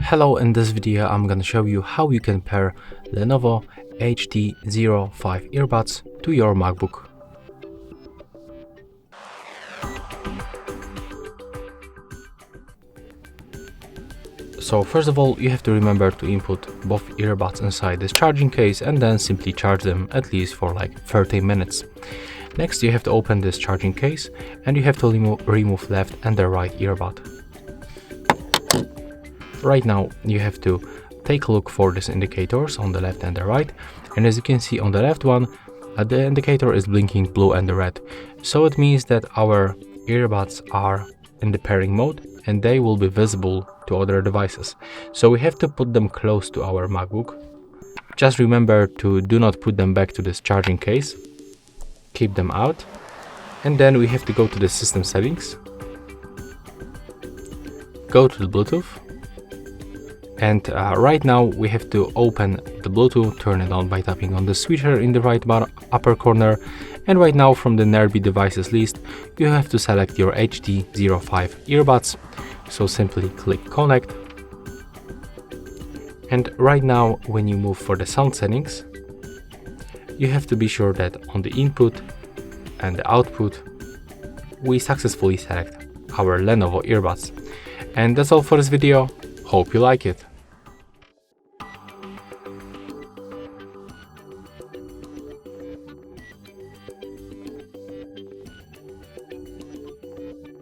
Hello, in this video I'm gonna show you how you can pair Lenovo HT05 earbuds to your MacBook. So first of all, you have to remember to input both earbuds inside this charging case and then simply charge them at least for like 30 minutes. Next, you have to open this charging case and you have to remove left and the right earbud. Right now you have to take a look for these indicators on the left and the right, and as you can see on the left one, the indicator is blinking blue and red, so it means that our earbuds are in the pairing mode and they will be visible to other devices. So we have to put them close to our MacBook. Just remember to do not put them back to this charging case, keep them out, and then we have to go to the system settings, go to the Bluetooth. And right now we have to open the Bluetooth, turn it on by tapping on the switcher in the right upper corner, and right now from the nearby devices list you have to select your HT05 earbuds, so simply click connect. And right now when you move for the sound settings, you have to be sure that on the input and the output we successfully select our Lenovo earbuds. And that's all for this video. Hope you like it.